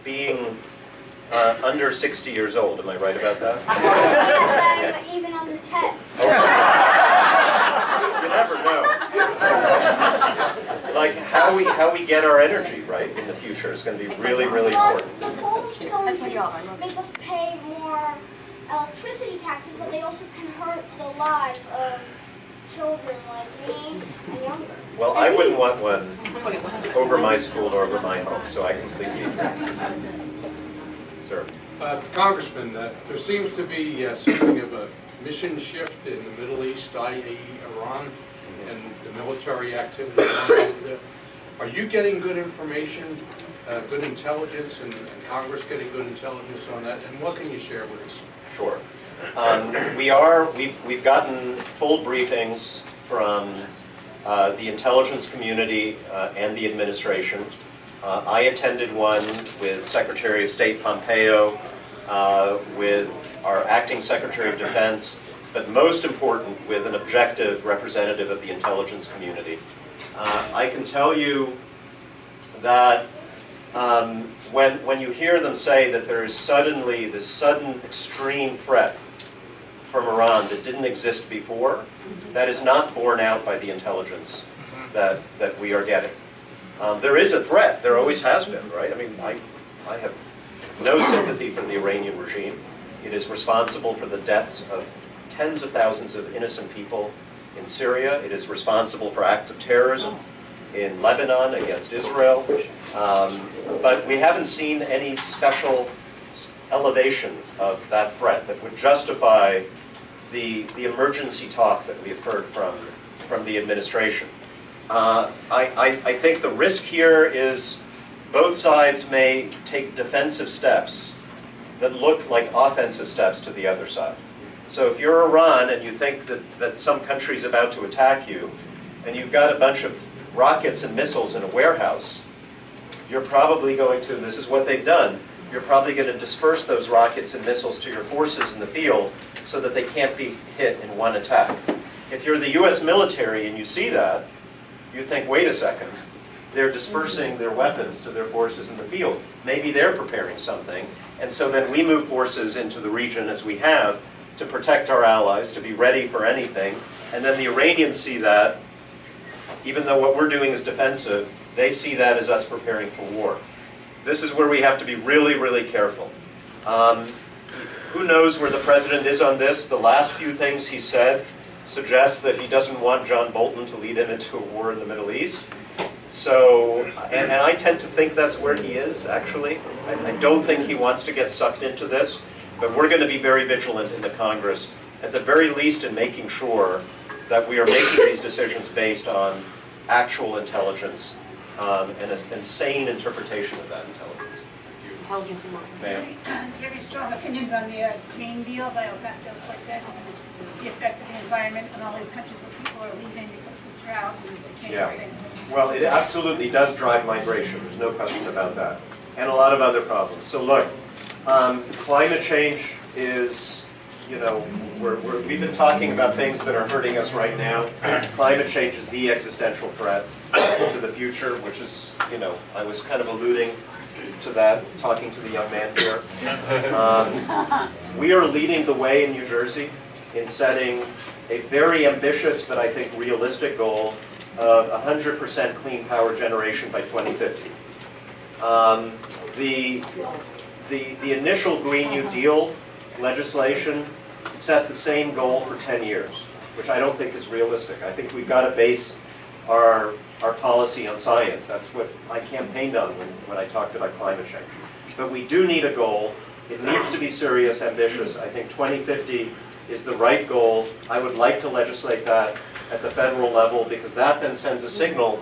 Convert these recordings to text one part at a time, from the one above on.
being under 60 years old. Am I right about that? Yeah. Even under 10. You never know. Like how we get our energy right in the future is going to be really, really important. The coals don't just make us pay more electricity taxes, but they also can hurt the lives of children like me and younger. Well, I wouldn't want one over my school or over my home, so I completely agree. Sir. Congressman, there seems to be something of a mission shift in the Middle East, i.e. Iran, and the military activity over there. Are you getting good information, good intelligence, and Congress getting good intelligence on that? And what can you share with us? Sure. We've gotten full briefings from the intelligence community and the administration. I attended one with Secretary of State Pompeo, with our acting Secretary of Defense, but most important, with an objective representative of the intelligence community. I can tell you that when you hear them say that there is suddenly this sudden extreme threat from Iran that didn't exist before, that is not borne out by the intelligence that we are getting. There is a threat. There always has been, right? I mean, I have no sympathy for the Iranian regime. It is responsible for the deaths of tens of thousands of innocent people in Syria. It is responsible for acts of terrorism in Lebanon against Israel. But we haven't seen any special elevation of that threat that would justify the emergency talk that we have heard from the administration. I think the risk here is both sides may take defensive steps that look like offensive steps to the other side. So if you're Iran and you think that some country's about to attack you, and you've got a bunch of rockets and missiles in a warehouse, you're probably going to, and this is what they've done, you're probably going to disperse those rockets and missiles to your forces in the field so that they can't be hit in one attack. If you're the US military and you see that, you think, wait a second, they're dispersing their weapons to their forces in the field. Maybe they're preparing something. And so then we move forces into the region as we have to protect our allies, to be ready for anything. And then the Iranians see that, even though what we're doing is defensive, they see that as us preparing for war. This is where we have to be really, really careful. Who knows where the president is on this? The last few things he said suggest that he doesn't want John Bolton to lead him into a war in the Middle East. So, and I tend to think that's where he is, actually. I don't think he wants to get sucked into this, but we're going to be very vigilant in the Congress, at the very least in making sure that we are making these decisions based on actual intelligence and a sane interpretation of that intelligence. Intelligence and markets. Ma'am. Do you have any strong opinions on the Green Deal by Ocasio-Cortez and the effect of the environment in all these countries where people are leaving because of drought and they can't sustain it? Well, it absolutely does drive migration. There's no question about that. And a lot of other problems. So look, climate change is, you know, we've been talking about things that are hurting us right now. Climate change is the existential threat to the future, which is, you know, I was kind of alluding to that, talking to the young man here. We are leading the way in New Jersey in setting a very ambitious, but I think realistic goal of 100% clean power generation by 2050. The initial Green New Deal legislation set the same goal for 10 years, which I don't think is realistic. I think we've got to base our policy on science. That's what I campaigned on when I talked about climate change. But we do need a goal. It needs to be serious, ambitious. I think 2050 is the right goal. I would like to legislate that at the federal level, because that then sends a signal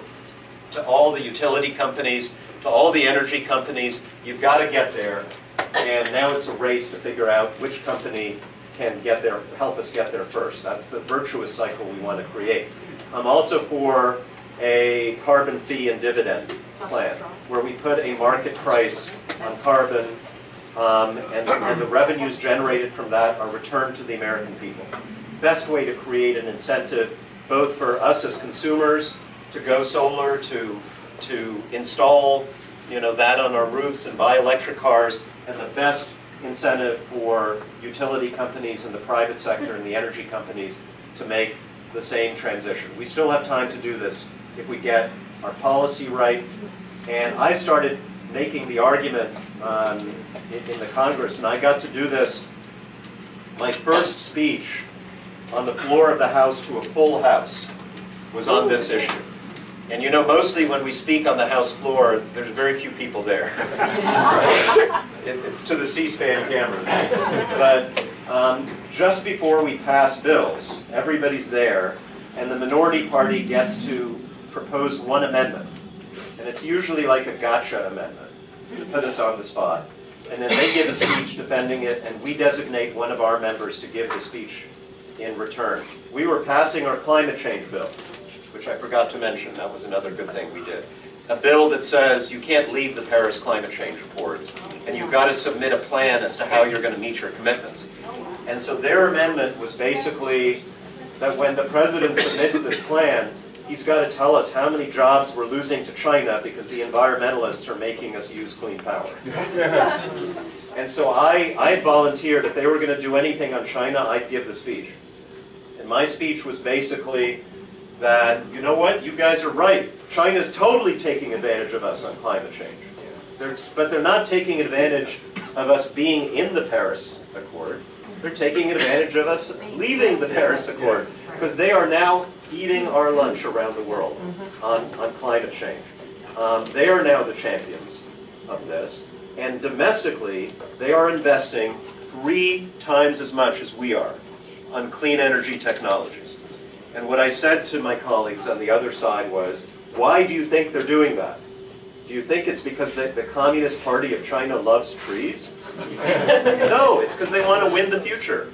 to all the utility companies, to all the energy companies, you've got to get there. And now it's a race to figure out which company can get there, help us get there first. That's the virtuous cycle we want to create. I'm also for a carbon fee and dividend plan, where we put a market price on carbon, and the revenues generated from that are returned to the American people. Best way to create an incentive, both for us as consumers to go solar, to install that on our roofs and buy electric cars, and the best incentive for utility companies in the private sector and the energy companies to make the same transition. We still have time to do this if we get our policy right. And I started making the argument in the Congress, and I got to do this. My first speech on the floor of the House to a full House was on this issue. And mostly when we speak on the House floor, there's very few people there. It's to the C-SPAN camera. But just before we pass bills, everybody's there, and the minority party gets to propose one amendment. And it's usually like a gotcha amendment to put us on the spot. And then they give a speech defending it, and we designate one of our members to give the speech in return. We were passing our climate change bill, which I forgot to mention. That was another good thing we did. A bill that says you can't leave the Paris climate change accords, and you've got to submit a plan as to how you're going to meet your commitments. And so their amendment was basically that when the president submits this plan, he's got to tell us how many jobs we're losing to China because the environmentalists are making us use clean power. And so I volunteered, if they were going to do anything on China, I'd give the speech. And my speech was basically that, you know what, you guys are right. China's totally taking advantage of us on climate change. But they're not taking advantage of us being in the Paris Accord. They're taking advantage of us leaving the Paris Accord, because they are now eating our lunch around the world on climate change. They are now the champions of this. And domestically, they are investing 3 times as much as we are on clean energy technologies. And what I said to my colleagues on the other side was, why do you think they're doing that? Do you think it's because the Communist Party of China loves trees? No, it's because they want to win the future.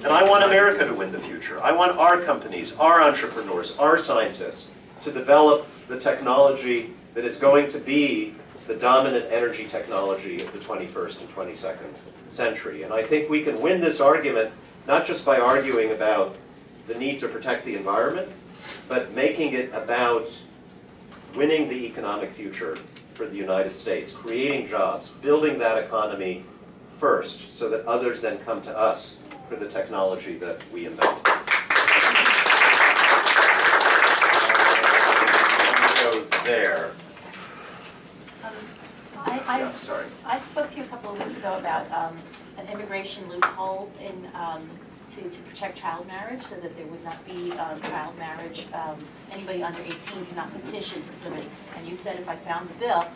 And I want America to win the future. I want our companies, our entrepreneurs, our scientists to develop the technology that is going to be the dominant energy technology of the 21st and 22nd century. And I think we can win this argument not just by arguing about the need to protect the environment, but making it about winning the economic future for the United States, creating jobs, building that economy first, so that others then come to us for the technology that we invent. So there. Sorry. I spoke to you a couple of weeks ago about an immigration loophole in to protect child marriage, so that there would not be child marriage. Anybody under 18 cannot petition for somebody. And you said if I found the bill,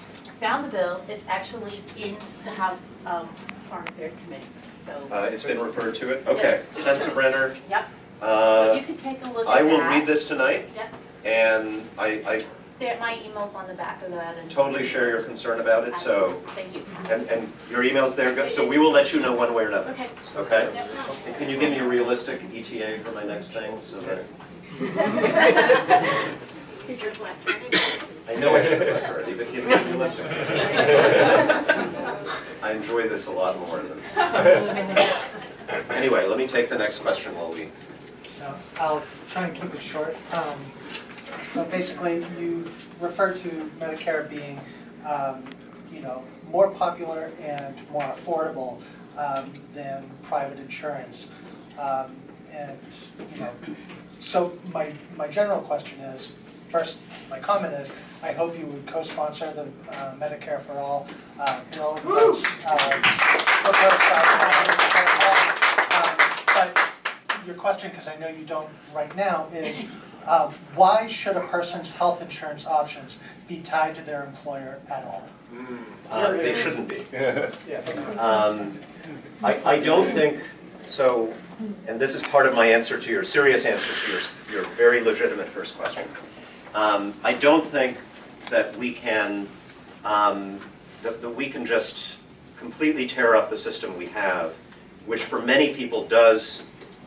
it's actually in the House Foreign Affairs Committee. So it's been referred to it? Okay. Sensenbrenner. Yep. So you could take a look at that. I will read this tonight. Yep. And my email's on the back of that. And totally share your concern about it. So, thank you. And your email's there. So we will let you know one way or another. Okay. Okay. Yep. And can you give me a realistic ETA for my next thing, so that Is yours left? I know I should have left already, but give me a realistic. I enjoy this a lot more than. Anyway, let me take the next question while we. So I'll try and keep it short. But basically, you've referred to Medicare being, more popular and more affordable than private insurance. So my general question is, first, my comment is, I hope you would co-sponsor the Medicare for All bill. But your question, because I know you don't right now, is why should a person's health insurance options be tied to their employer at all? They shouldn't be. I don't think so, and this is part of my answer to your serious answer to your very legitimate first question. I don't think that we can just completely tear up the system we have, which for many people does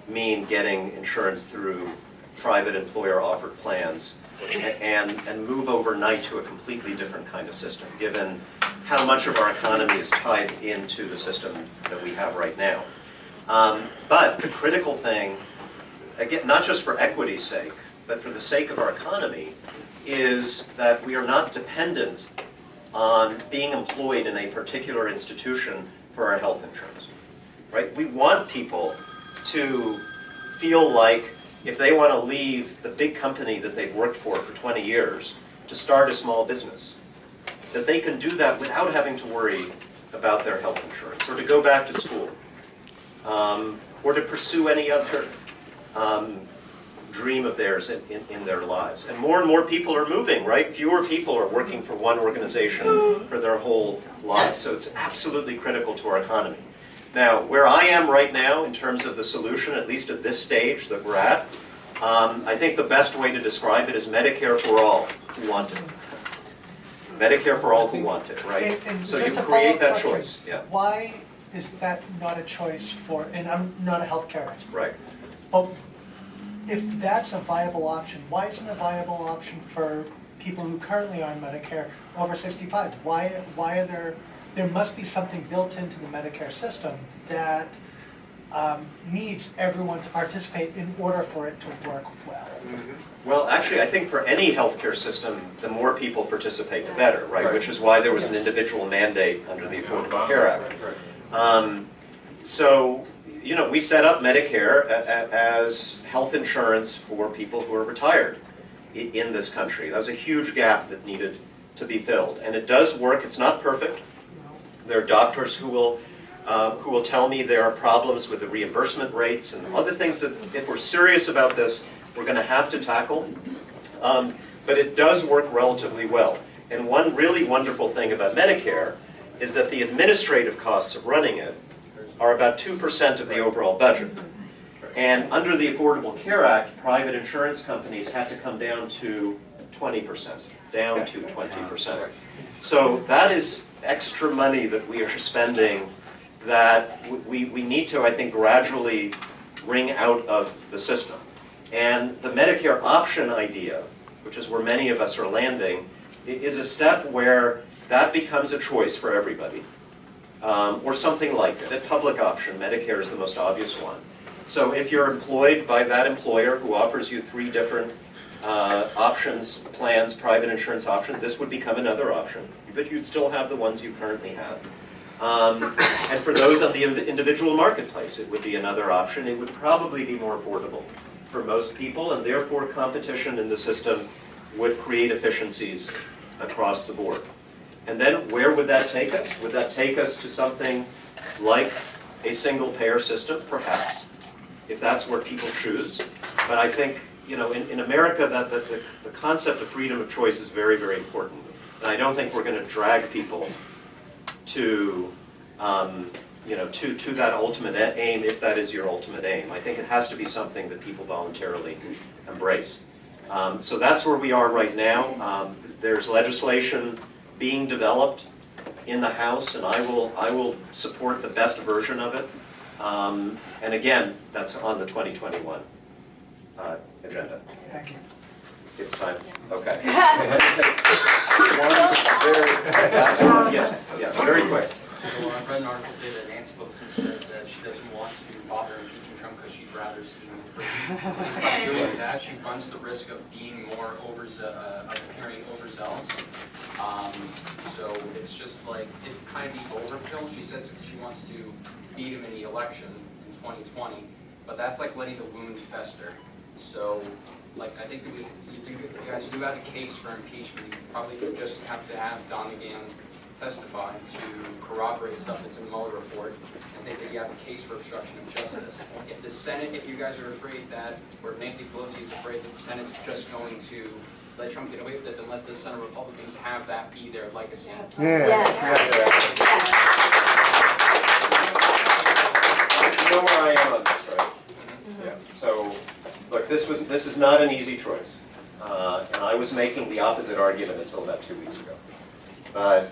mean getting insurance through private employer-offered plans, and move overnight to a completely different kind of system, given how much of our economy is tied into the system that we have right now. But the critical thing, again, not just for equity's sake, but for the sake of our economy, is that we are not dependent on being employed in a particular institution for our health insurance, right? We want people to feel like if they want to leave the big company that they've worked for 20 years to start a small business, that they can do that without having to worry about their health insurance, or to go back to school, or to pursue any other dream of theirs in their lives. And more people are moving, right? Fewer people are working for one organization for their whole lives. So it's absolutely critical to our economy. Now, where I am right now in terms of the solution, at least at this stage that we're at, I think the best way to describe it is Medicare for all who want it. Medicare for all who want it, right? And So just you a create follow-up that question. choice. Yeah, Why is that not a choice for, and I'm not a healthcare expert, right. but if that's a viable option, why isn't it a viable option for people who currently are on Medicare over 65? Why are there must be something built into the Medicare system that needs everyone to participate in order for it to work well. Well, actually, I think for any healthcare system, the more people participate, the better, right? Which is why there was an individual mandate under the Affordable Care Act. So, you know, we set up Medicare as health insurance for people who are retired in this country. That was a huge gap that needed to be filled. And it does work. It's not perfect. There are doctors who will tell me there are problems with the reimbursement rates and other things that, if we're serious about this, we're going to have to tackle. But it does work relatively well. And one really wonderful thing about Medicare is that the administrative costs of running it are about 2% of the overall budget. And under the Affordable Care Act, private insurance companies had to come down to 20%, down to 20%. So that is extra money that we are spending that we need to, I think, gradually wring out of the system. And the Medicare option idea, which is where many of us are landing, is a step where that becomes a choice for everybody. Or something like it. A public option, Medicare is the most obvious one. So if you're employed by that employer who offers you 3 different options, plans, private insurance options, this would become another option. But you'd still have the ones you currently have. And for those on the individual marketplace, it would be another option. It would probably be more affordable for most people, and therefore competition in the system would create efficiencies across the board. And then where would that take us? Would that take us to something like a single payer system? Perhaps, if that's what people choose. But I think, you know, in America, that the concept of freedom of choice is very, very important. And I don't think we're going to drag people to, you know, to that ultimate aim, if that is your ultimate aim. I think it has to be something that people voluntarily embrace. So that's where we are right now. There's legislation being developed in the House, and I will support the best version of it. And again, that's on the 2021 agenda. Thank you. It's time. Okay. Yes, very quick. So I read an article today that Nancy Pelosi said that she doesn't want to bother impeaching Trump because she'd rather see him in prison. By doing that, she runs the risk of being more appearing overzealous. So it's just like, it kind of be overkill. She said she wants to beat him in the election in 2020, but that's like letting the wound fester. So, like, I think that you guys do have a case for impeachment. You probably just have to have Don McGahn testify to corroborate stuff that's in the Mueller report, and think that you have a case for obstruction of justice. If the Senate, if you guys are afraid that, or if Nancy Pelosi is afraid that the Senate's just going to let Trump get away with it, then let the Senate Republicans have that be their legacy. Yes. You know where I am on this, right? Yeah. So, look, this is not an easy choice, and I was making the opposite argument until about 2 weeks ago. But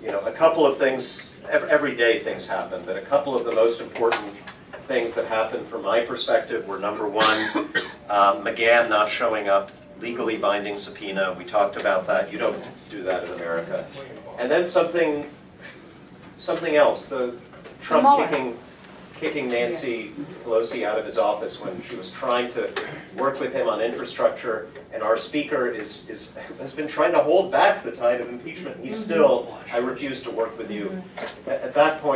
you know, a couple of things. Every day things happen, but a couple of the most important things that happened from my perspective were, number one, McGahn not showing up, legally binding subpoena. We talked about that. You don't do that in America. And then something else. The Trump kicking Nancy Pelosi out of his office when she was trying to work with him on infrastructure, and our speaker has been trying to hold back the tide of impeachment. He's still, I refuse to work with you. At that point,